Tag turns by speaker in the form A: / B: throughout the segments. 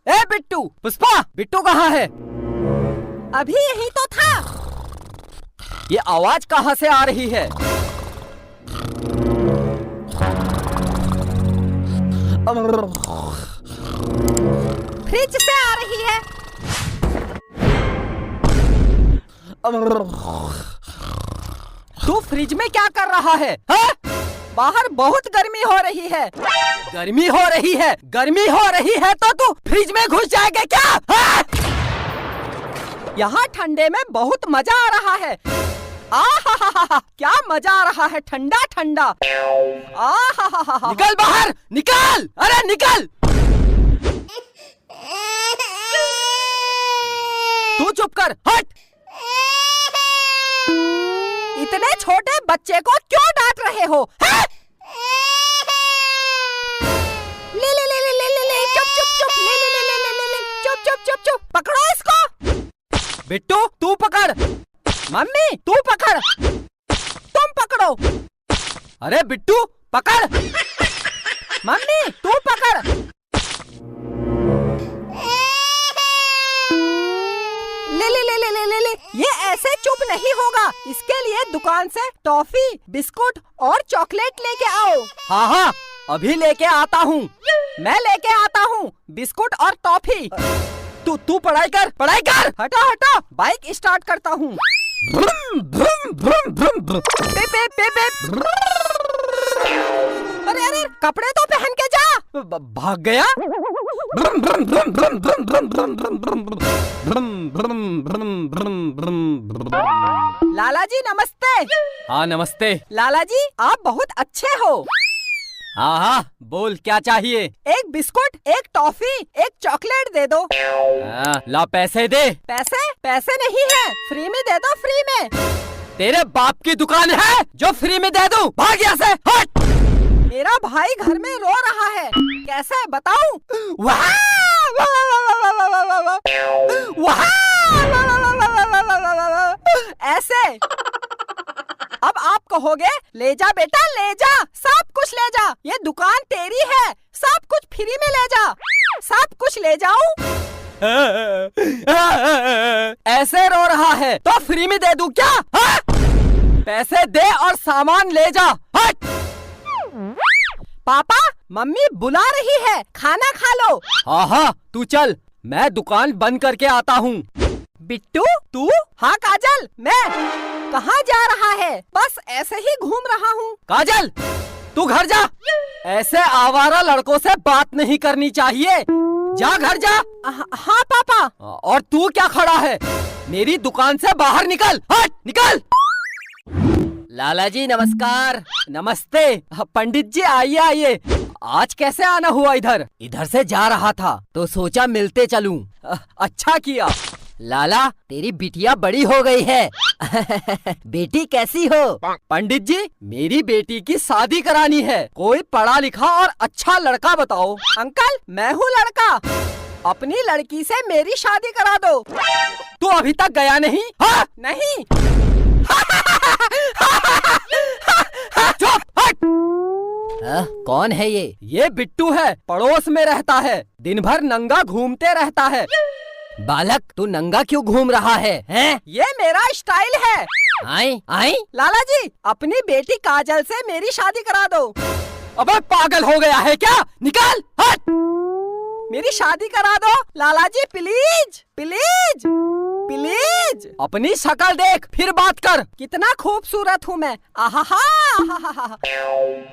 A: ए बिट्टू, पुष्पा, बिट्टू कहाँ है?
B: अभी यही तो था।
A: ये आवाज कहाँ से आ रही है?
B: फ्रिज से आ रही है।
A: तू फ्रिज में क्या कर रहा है? हा?
B: बाहर बहुत गर्मी हो रही है।
A: गर्मी हो रही है? गर्मी हो रही है तो तू फ्रिज में घुस जाएगा क्या? हा?
B: यहाँ ठंडे में बहुत मजा आ रहा है। आहा, क्या मजा आ रहा है, ठंडा ठंडा। आहा,
A: निकल बाहर, निकल, अरे निकल। तू चुप कर, हट।
B: इतने छोटे बच्चे को क्यों डांट रहे हो? है? ले ले ले ले ले ले ले, चुप चुप चुप, ले ले ले ले ले ले ले, चुप चुप चुप चुप, पकड़ो इसको।
A: बिट्टू तू पकड़।
B: मम्मी तू पकड़, तुम पकड़ो।
A: अरे बिट्टू पकड़।
B: मम्मी तू पकड़। ले ले ले ले ले ले ले, ये ऐसे चुप नहीं होगा। इसके लिए दुकान से टॉफी, बिस्कुट और चॉकलेट लेके आओ।
A: हाँ हाँ, अभी लेके आता हूँ।
B: मैं लेके आता हूँ बिस्कुट और टॉफी।
A: तू पढ़ाई कर, पढ़ाई कर।
B: हटो हटो, बाइक स्टार्ट करता हूँ। अरे अरे, कपड़े तो पहन के जा।
A: भाग गया।
B: लाला जी नमस्ते।
A: हाँ नमस्ते।
B: लाला जी आप बहुत अच्छे हो।
A: हाँ हाँ, बोल क्या चाहिए?
B: एक बिस्कुट, एक टॉफी, एक चॉकलेट दे दो।
A: ला पैसे दे।
B: पैसे? पैसे नहीं है, फ्री में दे दो, फ्री में।
A: तेरे बाप की दुकान है जो फ्री में दे दूं? भाग यहाँ से, हट।
B: मेरा भाई घर में रो रहा है, कैसे बताऊं? ऐसे। अब आप कहोगे ले जा बेटा ले जा, सब कुछ ले जा, ये दुकान तेरी है, सब कुछ फ्री में ले जा। सब कुछ ले जाऊं?
A: ऐसे रो रहा है तो फ्री में दे दूं क्या? हा? पैसे दे और सामान ले जा, हट।
B: पापा मम्मी बुला रही है, खाना खा लो।
A: हाँ हाँ तू चल, मैं दुकान बंद करके आता हूँ।
B: बिट्टू तू? हाँ काजल, मैं। कहाँ जा रहा है? बस ऐसे ही घूम रहा हूँ।
A: काजल तू घर जा, ऐसे आवारा लड़कों से बात नहीं करनी चाहिए। जा घर जा।
B: हाँ पापा।
A: और तू क्या खड़ा है? मेरी दुकान से बाहर निकल, हट, निकल। लाला जी नमस्कार। नमस्ते। पंडित जी आइए आइए। आज कैसे आना हुआ इधर? इधर से जा रहा था तो सोचा मिलते चलूं। अच्छा किया। लाला तेरी बिटिया बड़ी हो गई है। बेटी कैसी हो? पंडित जी मेरी बेटी की शादी करानी है, कोई पढ़ा लिखा और अच्छा लड़का बताओ।
B: अंकल मैं हूँ लड़का, अपनी लड़की से मेरी शादी करा दो।
A: तू अभी तक गया नहीं? हाँ?
B: नहीं।
A: चुप, हट। कौन है ये? ये बिट्टू है, पड़ोस में रहता है, दिन भर नंगा घूमते रहता है। बालक तू नंगा क्यों घूम रहा है? हैं?
B: ये मेरा स्टाइल है।
A: आई आई।
B: लाला जी अपनी बेटी काजल से मेरी शादी करा दो।
A: अबे पागल हो गया है क्या? निकाल, हट।
B: मेरी शादी करा दो लाला जी, प्लीज प्लीज प्लीज।
A: अपनी शक्ल देख फिर बात कर।
B: कितना खूबसूरत हूँ मैं। आहा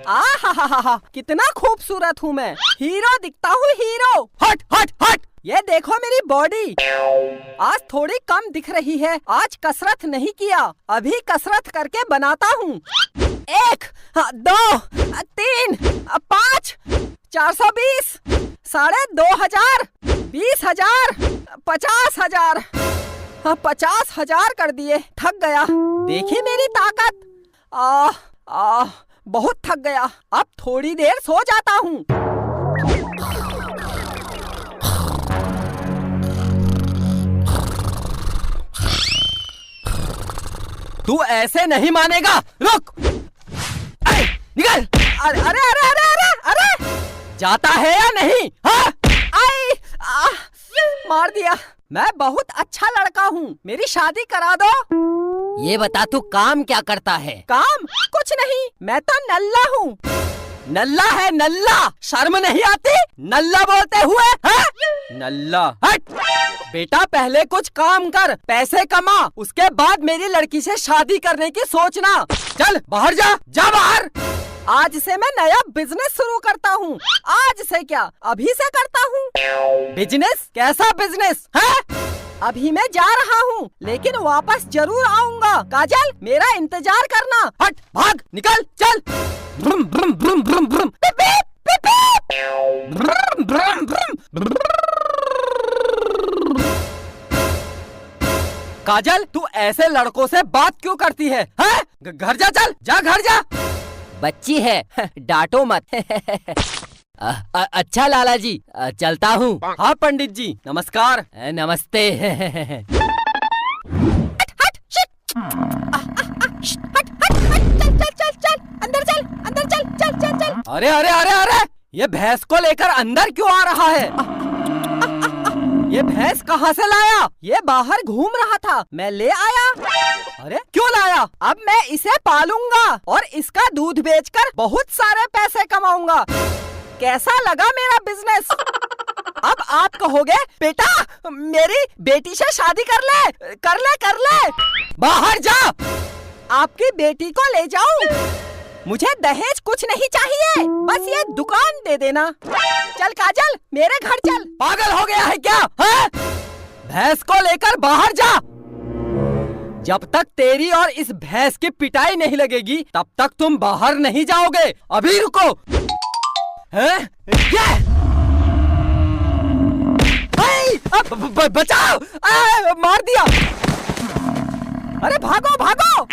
B: आहा, कितना खूबसूरत हूँ मैं, हीरो दिखता हूँ, हीरो।
A: हट हट हट।
B: ये देखो मेरी बॉडी, आज थोड़ी कम दिख रही है, आज कसरत नहीं किया, अभी कसरत करके बनाता हूँ। 1 2 3 5 420 2,500 20,000 50,000 50,000 कर दिए। थक गया, देखी मेरी ताकत। बहुत थक गया, अब थोड़ी देर सो जाता हूँ।
A: तू ऐसे नहीं मानेगा, रुक। निकल।
B: अरे अरे अरे अरे अरे,
A: जाता है या नहीं? हाँ?
B: आई मार दिया। मैं बहुत अच्छा लड़का हूँ, मेरी शादी करा दो।
A: ये बता तू काम क्या करता है?
B: काम? कुछ नहीं, मैं तो नल्ला हूँ।
A: नल्ला है नल्ला, शर्म नहीं आती नल्ला बोलते हुए? है? नल्ला हट। बेटा पहले कुछ काम कर, पैसे कमा, उसके बाद मेरी लड़की से शादी करने की सोचना। चल बाहर जा, जा बाहर।
B: आज से मैं नया बिजनेस शुरू करता हूँ। आज से क्या, अभी से करता हूँ।
A: बिजनेस? कैसा बिजनेस है?
B: अभी मैं जा रहा हूँ, लेकिन वापस जरूर आऊँगा। काजल, मेरा इंतजार करना।
A: हट, भाग, निकल, चल। ब्रुम ब्रुम ब्रुम ब्रुम ब्रुम। पिप पिप पिप पिप। ब्रुम ब्रुम ब्रुम। काजल, तू ऐसे लड़कों से बात क्यों करती है? हैं? घर जा, चल, जा घर जा। बच्ची है, डांटो मत। अच्छा लाला जी, चलता हूँ। हाँ पंडित जी, नमस्कार। नमस्ते। अरे अरे अरे अरे, ये भैंस को लेकर अंदर क्यों आ रहा है?
B: ये भैंस कहाँ से लाया? ये बाहर घूम रहा था, मैं ले आया।
A: अरे क्यों लाया?
B: अब मैं इसे पालूंगा और इसका दूध बेचकर बहुत सारे पैसे कमाऊंगा। कैसा लगा मेरा बिजनेस? अब आप कहोगे, बेटा मेरी बेटी से शादी कर ले, कर ले, कर ले।
A: बाहर जा।
B: आपकी बेटी को ले जाऊं? मुझे दहेज कुछ नहीं चाहिए, बस ये दुकान दे देना। चल काजल, मेरे घर चल।
A: पागल हो गया है क्या? है? भैंस को लेकर बाहर जा। जब तक तेरी और इस भैंस की पिटाई नहीं लगेगी, तब तक तुम बाहर नहीं जाओगे। अभी रुको। हैं? क्या? बचाओ! मार दिया।
B: अरे भागो भागो।